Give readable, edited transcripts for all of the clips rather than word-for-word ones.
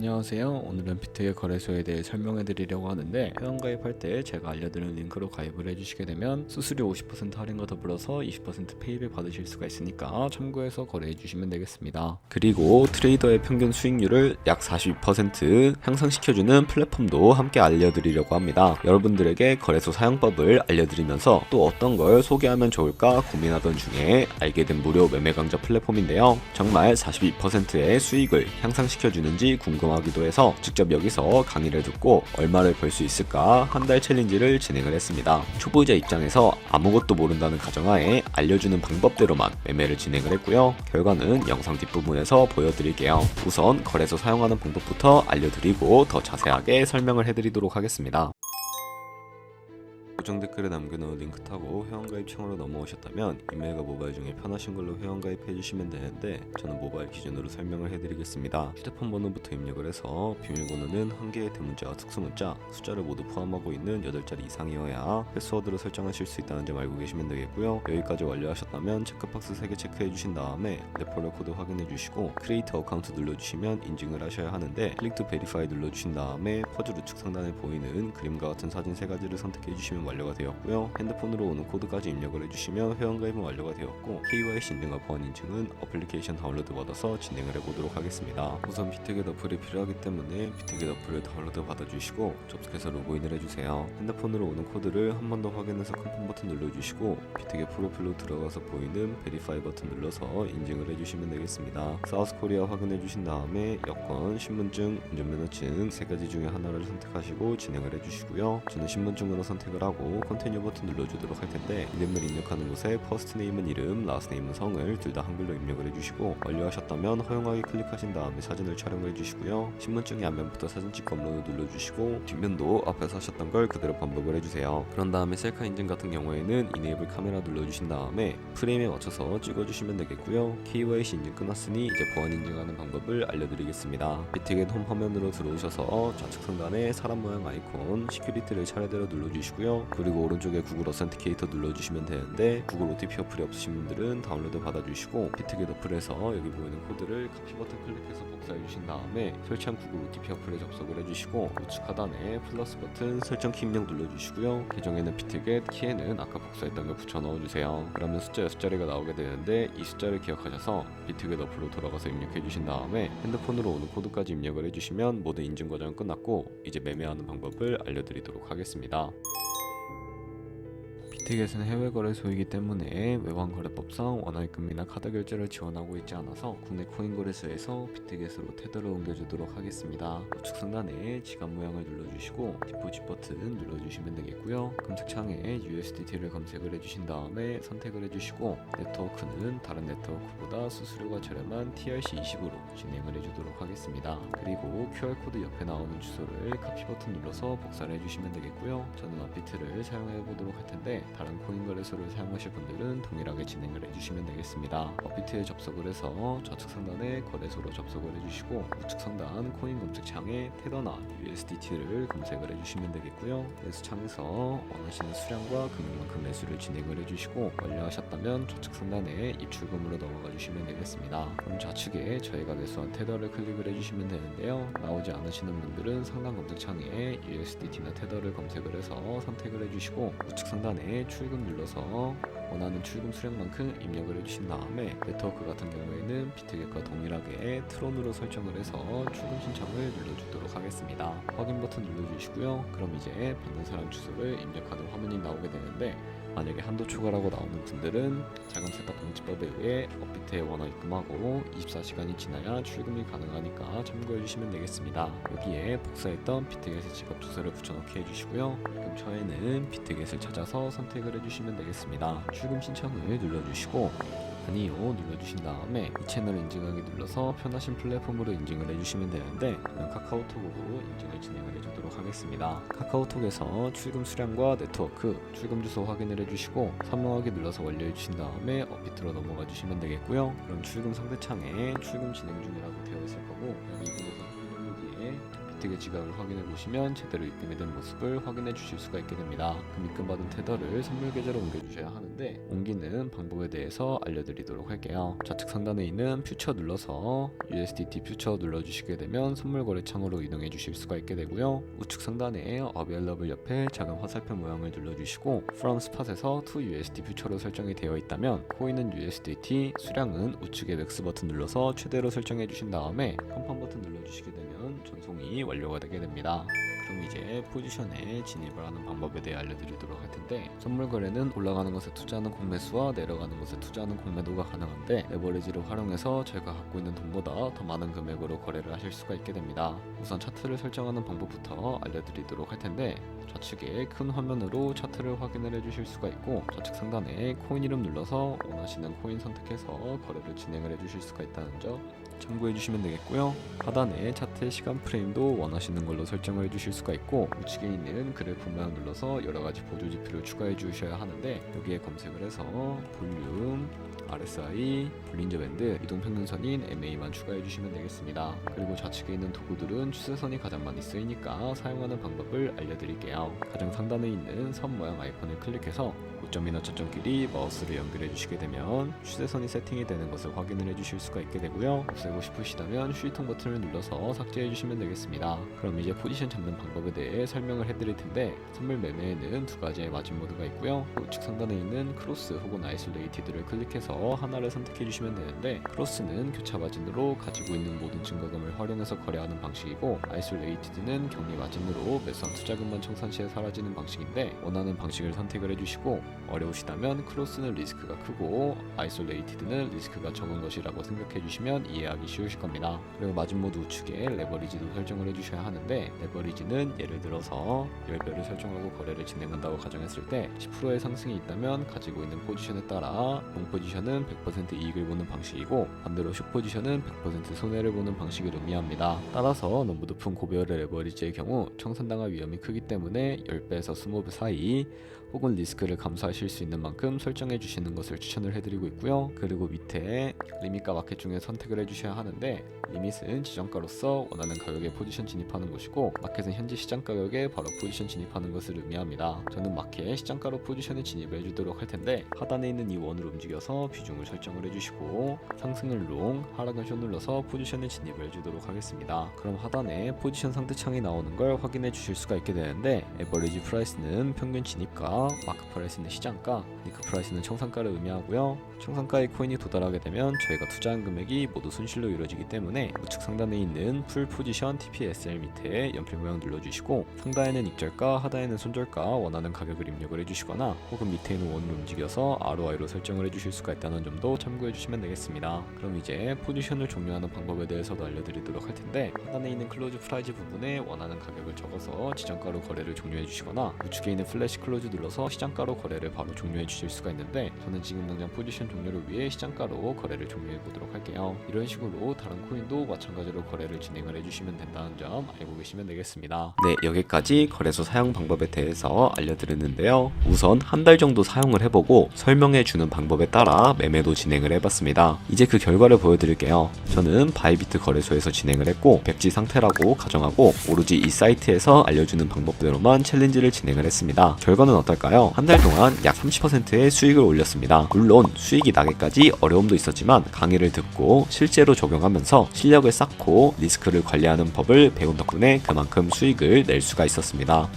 안녕하세요. 오늘은 비트의 거래소에 대해 설명해 드리려고 하는데, 회원가입할 때 제가 알려드리는 링크로 가입을 해주시게 되면 수수료 50% 할인과 더불어서 20% 페이백 받으실 수가 있으니까 참고해서 거래해 주시면 되겠습니다. 그리고 트레이더의 평균 수익률을 약 42% 향상시켜주는 플랫폼도 함께 알려드리려고 합니다. 여러분들에게 거래소 사용법을 알려드리면서 또 어떤 걸 소개하면 좋을까 고민하던 중에 알게 된 무료 매매 강좌 플랫폼인데요. 정말 42%의 수익을 향상시켜주는지 궁금하기도 해서 직접 여기서 강의를 듣고 얼마를 벌 수 있을까 한 달 챌린지를 진행을 했습니다. 초보자 입장에서 아무것도 모른다는 가정하에 알려주는 방법대로만 매매를 진행을 했고요. 결과는 영상 뒷부분에서 보여드릴게요. 우선 거래소 사용하는 방법부터 알려드리고 더 자세하게 설명을 해드리도록 하겠습니다. 고정 댓글에 남겨놓은 링크 타고 회원가입창으로 넘어오셨다면 이메일과 모바일 중에 편하신 걸로 회원가입해주시면 되는데, 저는 모바일 기준으로 설명을 해드리겠습니다. 휴대폰 번호부터 입력을 해서 비밀번호는 한 개의 대문자와 특수문자, 숫자를 모두 포함하고 있는 8자리 이상이어야 패스워드로 설정하실 수 있다는 점 알고 계시면 되겠고요. 여기까지 완료하셨다면 체크박스 3개 체크해주신 다음에 레퍼럴 코드 확인해주시고 크리에이트 어카운트 눌러주시면 인증을 하셔야 하는데, 클릭 투 베리파이 눌러주신 다음에 퍼즐 우측 상단에 보이는 그림과 같은 사진 3가지를 선택해주시면 완료가 되었고요. 핸드폰으로 오는 코드까지 입력을 해주시면 회원가입은 완료가 되었고, KYC 인증과 보안 인증은 어플리케이션 다운로드 받아서 진행을 해보도록 하겠습니다. 우선 비트겟 어플이 필요하기 때문에 비트겟 어플을 다운로드 받아주시고 접속해서 로그인을 해주세요. 핸드폰으로 오는 코드를 한 번 더 확인해서 컨펌 버튼 눌러주시고 비트겟 프로필로 들어가서 보이는 베리파이 버튼 눌러서 인증을 해주시면 되겠습니다. 사우스 코리아 확인해주신 다음에 여권, 신분증, 운전면허증 3가지 중에 하나를 선택하시고 진행을 해주시고요. 저는 신분증으로 선택을 하고 컨티뉴 버튼 눌러주도록 할 텐데, 이름을 입력하는 곳에 퍼스트 네임은 이름, 라스트 네임은 성을 둘 다 한글로 입력을 해주시고, 완료하셨다면 허용하기 클릭하신 다음에 사진을 촬영을 해주시고요. 신분증의 앞면부터 사진 찍고 업로드 눌러주시고 뒷면도 앞에서 하셨던 걸 그대로 반복을 해주세요. 그런 다음에 셀카 인증 같은 경우에는 이네이블 카메라 눌러주신 다음에 프레임에 맞춰서 찍어주시면 되겠고요. KYC 인증 끝났으니 이제 보안 인증하는 방법을 알려드리겠습니다. 비트겟 홈 화면으로 들어오셔서 좌측 상단에 사람 모양 아이콘 시큐리티를 차례대로 눌러주시고요. 그리고 오른쪽에 구글 어센티케이터 눌러주시면 되는데, 구글 OTP 어플이 없으신 분들은 다운로드 받아주시고 비트겟 어플에서 여기 보이는 코드를 카피 버튼 클릭해서 복사해 주신 다음에 설치한 구글 OTP 어플에 접속을 해주시고 우측 하단에 플러스 버튼 설정 키 입력 눌러주시고요. 계정에는 비트겟, 키에는 아까 복사했던 걸 붙여 넣어주세요. 그러면 숫자 6자리가 나오게 되는데, 이 숫자를 기억하셔서 비트겟 어플로 돌아가서 입력해 주신 다음에 핸드폰으로 오는 코드까지 입력을 해주시면 모든 인증 과정은 끝났고, 이제 매매하는 방법을 알려드리도록 하겠습니다. 비트겟은 해외 거래소이기 때문에 외환거래법상 원화입금이나 카드 결제를 지원하고 있지 않아서 국내 코인 거래소에서 비트겟으로 테더를 옮겨주도록 하겠습니다. 우측 상단에 지갑 모양을 눌러주시고 디포짓 버튼 눌러주시면 되겠고요. 검색창에 USDT를 검색을 해주신 다음에 선택을 해주시고 네트워크는 다른 네트워크보다 수수료가 저렴한 TRC20으로 진행을 해주도록 하겠습니다. 그리고 QR코드 옆에 나오는 주소를 카피 버튼 눌러서 복사를 해주시면 되겠고요. 저는 업비트를 사용해 보도록 할 텐데, 다른 코인 거래소를 사용하실 분들은 동일하게 진행을 해주시면 되겠습니다. 업비트에 접속을 해서 좌측 상단에 거래소로 접속을 해주시고 우측 상단 코인 검색창에 테더나 USDT를 검색을 해주시면 되겠고요. 매수창에서 원하시는 수량과 금액만큼 매수를 진행을 해주시고, 완료하셨다면 좌측 상단에 입출금으로 넘어가 주시면 되겠습니다. 그럼 좌측에 저희가 매수한 테더를 클릭을 해주시면 되는데요. 나오지 않으시는 분들은 상단 검색창에 USDT나 테더를 검색을 해서 선택을 해주시고 우측 상단에 출금 눌러서 원하는 출금 수량만큼 입력을 해주신 다음에 네트워크 같은 경우에는 비트겟과 동일하게 트론으로 설정을 해서 출금 신청을 눌러주도록 하겠습니다. 확인 버튼 눌러주시고요. 그럼 이제 받는 사람 주소를 입력하는 화면이 나오게 되는데, 만약에 한도 초과라고 나오는 분들은 자금 세탁 방지법에 의해 업비트에 원화 입금하고 24시간이 지나야 출금이 가능하니까 참고해 주시면 되겠습니다. 여기에 복사했던 비트겟의 지갑 주소를 붙여넣기 해주시고요. 입금 처에는 비트겟을 찾아서 선택을 해주시면 되겠습니다. 출금 신청을 눌러주시고 아니요 눌러주신 다음에 이 채널 인증하기 눌러서 편하신 플랫폼으로 인증을 해주시면 되는데, 저는 카카오톡으로 인증을 진행을 해주도록 하겠습니다. 카카오톡에서 출금 수량과 네트워크, 출금 주소 확인을 해주시고 선명하게 눌러서 완료해주신 다음에 업비트로 넘어가 주시면 되겠고요. 그럼 출금 상대창에 출금 진행 중이라고 되어 있을 거고, 여기 이곳에서 확인을 뒤에 옵틱의 지각을 확인해 보시면 제대로 입금이 된 모습을 확인해 주실 수가 있게 됩니다. 그럼 입금받은 테더를 선물 계좌로 옮겨주셔야 하는데 옮기는 방법에 대해서 알려드리도록 할게요. 좌측 상단에 있는 퓨처 눌러서 USDT 퓨처 눌러주시게 되면 선물 거래 창으로 이동해 주실 수가 있게 되고요. 우측 상단에 Available 옆에 작은 화살표 모양을 눌러주시고 From Spot에서 To USD 퓨처로 설정이 되어 있다면 코인은 USDT, 수량은 우측에 맥스 버튼 눌러서 최대로 설정해 주신 다음에 컨펌 버튼 눌러주시게 되면 전송이 완료가 되게 됩니다. 그럼 이제 포지션에 진입을 하는 방법에 대해 알려드리도록 할 텐데 선물 거래는 올라가는 것에 투자하는 공매수와 내려가는 것에 투자하는 공매도가 가능한데 레버리지를 활용해서 저희가 갖고 있는 돈보다 더 많은 금액으로 거래를 하실 수가 있게 됩니다. 우선 차트를 설정하는 방법부터 알려드리도록 할 텐데 좌측에 큰 화면으로 차트를 확인을 해주실 수가 있고 좌측 상단에 코인 이름 눌러서 원하시는 코인 선택해서 거래를 진행을 해주실 수가 있다는 점 참고해 주시면 되겠고요. 하단에 차트의 시간 프레임도 원하시는 걸로 설정을 해주실 수가 있고 우측에 있는 그래프 모양 눌러서 여러가지 보조 지표를 추가해 주셔야 하는데 여기에 검색을 해서 볼륨, RSI, 볼린저 밴드, 이동평균선인 MA만 추가해 주시면 되겠습니다. 그리고 좌측에 있는 도구들은 추세선이 가장 많이 쓰이니까 사용하는 방법을 알려드릴게요. 가장 상단에 있는 선 모양 아이콘을 클릭해서 고점이나 저점끼리 마우스를 연결해 주시게 되면 추세선이 세팅이 되는 것을 확인을 해 주실 수가 있게 되고요. 없애고 싶으시다면 휴지통 버튼을 눌러서 삭제해 주시면 되겠습니다. 그럼 이제 포지션 잡는 방법에 대해 설명을 해드릴 텐데 선물 매매에는 두 가지의 마진 모드가 있고요. 우측 상단에 있는 크로스 혹은 아이솔레이티드를 클릭해서 하나를 선택해 주시면 되는데 크로스는 교차 마진으로 가지고 있는 모든 증거금을 활용해서 거래하는 방식이고 아이솔레이티드는 격리 마진으로 매수한 투자금만 청산 시에 사라지는 방식인데 원하는 방식을 선택을 해주시고 어려우시다면 크로스는 리스크가 크고 아이솔레이티드는 리스크가 적은 것이라고 생각해 주시면 이해하기 쉬우실 겁니다. 그리고 마진 모드 우측에 레버리지도 설정을 해주셔야 하는데 레버리지는 예를 들어서 10배를 설정하고 거래를 진행한다고 가정했을 때 10%의 상승이 있다면 가지고 있는 포지션에 따라 롱 포지션은 100% 이익을 보는 방식이고 반대로 숏 포지션은 100% 손해를 보는 방식을 의미합니다. 따라서 너무 높은 고배열의 레버리지의 경우 청산당할 위험이 크기 때문에 10배에서 20배 사이 혹은 리스크를 감수하실 수 있는 만큼 설정해 주시는 것을 추천을 해드리고 있고요. 그리고 밑에 리밋과 마켓 중에 선택을 해주셔야 하는데 리밋은 지정가로서 원하는 가격에 포지션 진입하는 것이고 마켓은 현재 시장 가격에 바로 포지션 진입하는 것을 의미합니다. 저는 마켓 시장가로 포지션에 진입을 해주도록 할 텐데 하단에 있는 이 원을 움직여서 비중을 설정을 해주시고 상승을 롱, 하락을 숏 눌러서 포지션에 진입을 해주도록 하겠습니다. 그럼 하단에 포지션 상대창이 나오는 걸 확인해 주실 수가 있게 되는데 에버리지 프라이스는 평균 진입가, 마크 프라이스는 시장가, 니크 프라이스는 청산가를 의미하고요. 청산가의 코인이 도달하게 되면 저희가 투자한 금액이 모두 손실로 이루어지기 때문에 우측 상단에 있는 풀 포지션 TPSL 밑에 연필 모양 눌러주시고 상단에는 익절가, 하단에는 손절가 원하는 가격을 입력을 해주시거나 혹은 밑에 있는 원을 움직여서 ROI로 설정을 해주실 수가 있다는 점도 참고해 주시면 되겠습니다. 그럼 이제 포지션을 종료하는 방법에 대해서도 알려드리도록 할 텐데 하단에 있는 클로즈 프라이즈 부분에 원하는 가격을 적어서 지정가로 거래를 종료해 주시거나 우측에 있는 플래시 클로즈 눌러서 시장가로 거래를 바로 종료해 주실 수가 있는데 저는 지금 당장 포지션 종료를 위해 시장가로 거래를 종료해 보도록 할게요. 이런 식으로 다른 코인도 마찬가지로 거래를 진행을 해주시면 된다는 점 알고 계시면 되겠습니다. 네, 여기까지 거래소 사용 방법에 대해서 알려드렸는데요. 우선 한 달 정도 사용을 해보고 설명해 주는 방법에 따라 매매도 진행을 해봤습니다. 이제 그 결과를 보여드릴게요. 저는 바이비트 거래소에서 진행을 했고 백지 상태라고 가정하고 오로지 이 사이트에서 알려주는 방법대로만 챌린지를 진행을 했습니다. 결과는 어떨까요? 한 달 동안 약 30%의 수익을 올렸습니다. 물론 수익이 나기까지 어려움도 있었지만 강의를 듣고 실제로 적용하면서 실력을 쌓고 리스크를 관리하는 법을 배운 덕분에 그만큼 수익을 낼 수가 있었습니다.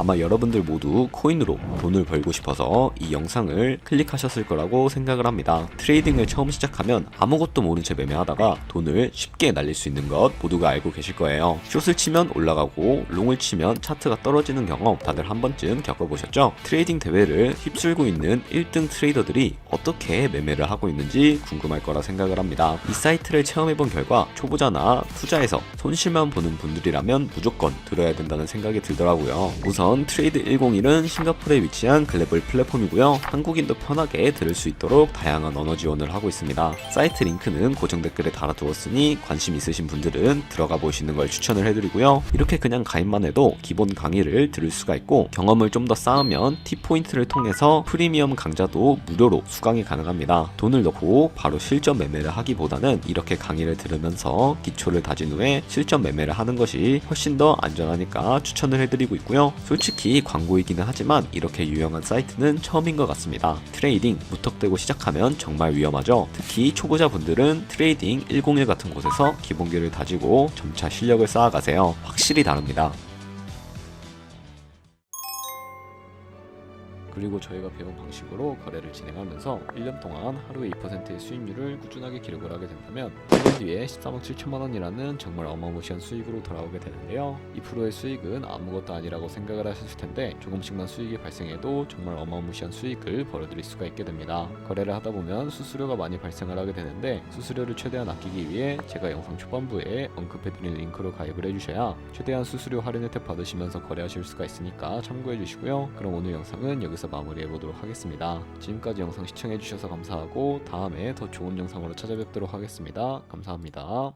아마 여러분들 모두 코인으로 돈을 벌고 싶어서 이 영상을 클릭하셨을 거라고 생각을 합니다. 트레이딩을 처음 시작하면 아무것도 모른 채 매매하다가 돈을 쉽게 날릴 수 있는 것 모두가 알고 계실 거예요. 숏을 치면 올라가고 롱을 치면 차트가 떨어지는 경험 다들 한 번쯤 겪어보셨죠? 트레이딩 대회를 휩쓸고 있는 1등 트레이더들이 어떻게 매매를 하고 있는지 궁금할 거라 생각을 합니다. 이 사이트를 체험해본 결과 초보자나 투자해서 손실만 보는 분들이라면 무조건 들어야 된다는 생각이 들더라고요. 우선 우선 트레이드 101은 싱가포르에 위치한 글로벌 플랫폼이고요. 한국인도 편하게 들을 수 있도록 다양한 언어 지원을 하고 있습니다. 사이트 링크는 고정 댓글에 달아두었으니 관심 있으신 분들은 들어가 보시는 걸 추천을 해드리고요. 이렇게 그냥 가입만 해도 기본 강의를 들을 수가 있고, 경험을 좀 더 쌓으면 T포인트를 통해서 프리미엄 강좌도 무료로 수강이 가능합니다. 돈을 넣고 바로 실전 매매를 하기보다는 이렇게 강의를 들으면서 기초를 다진 후에 실전 매매를 하는 것이 훨씬 더 안전하니까 추천을 해드리고 있고요. 솔직히 광고이기는 하지만 이렇게 유용한 사이트는 처음인 것 같습니다. 트레이딩 무턱대고 시작하면 정말 위험하죠. 특히 초보자분들은 트레이딩 101 같은 곳에서 기본기를 다지고 점차 실력을 쌓아가세요. 확실히 다릅니다. 그리고 저희가 배운 방식으로 거래를 진행하면서 1년 동안 하루에 2%의 수익률을 꾸준하게 기록을 하게 된다면 1년 뒤에 14만 7천만 원이라는 정말 어마무시한 수익으로 돌아오게 되는데요. 2%의 수익은 아무것도 아니라고 생각을 하셨을 텐데, 조금씩만 수익이 발생해도 정말 어마무시한 수익을 벌어들일 수가 있게 됩니다. 거래를 하다 보면 수수료가 많이 발생을 하게 되는데, 수수료를 최대한 아끼기 위해 제가 영상 초반부에 언급해드린 링크로 가입을 해주셔야 최대한 수수료 할인 혜택 받으시면서 거래하실 수가 있으니까 참고해 주시고요. 그럼 오늘 영상은 여기서 마무리해 보도록 하겠습니다. 지금까지 영상 시청해 주셔서 감사하고 다음에 더 좋은 영상으로 찾아뵙도록 하겠습니다. 감사합니다.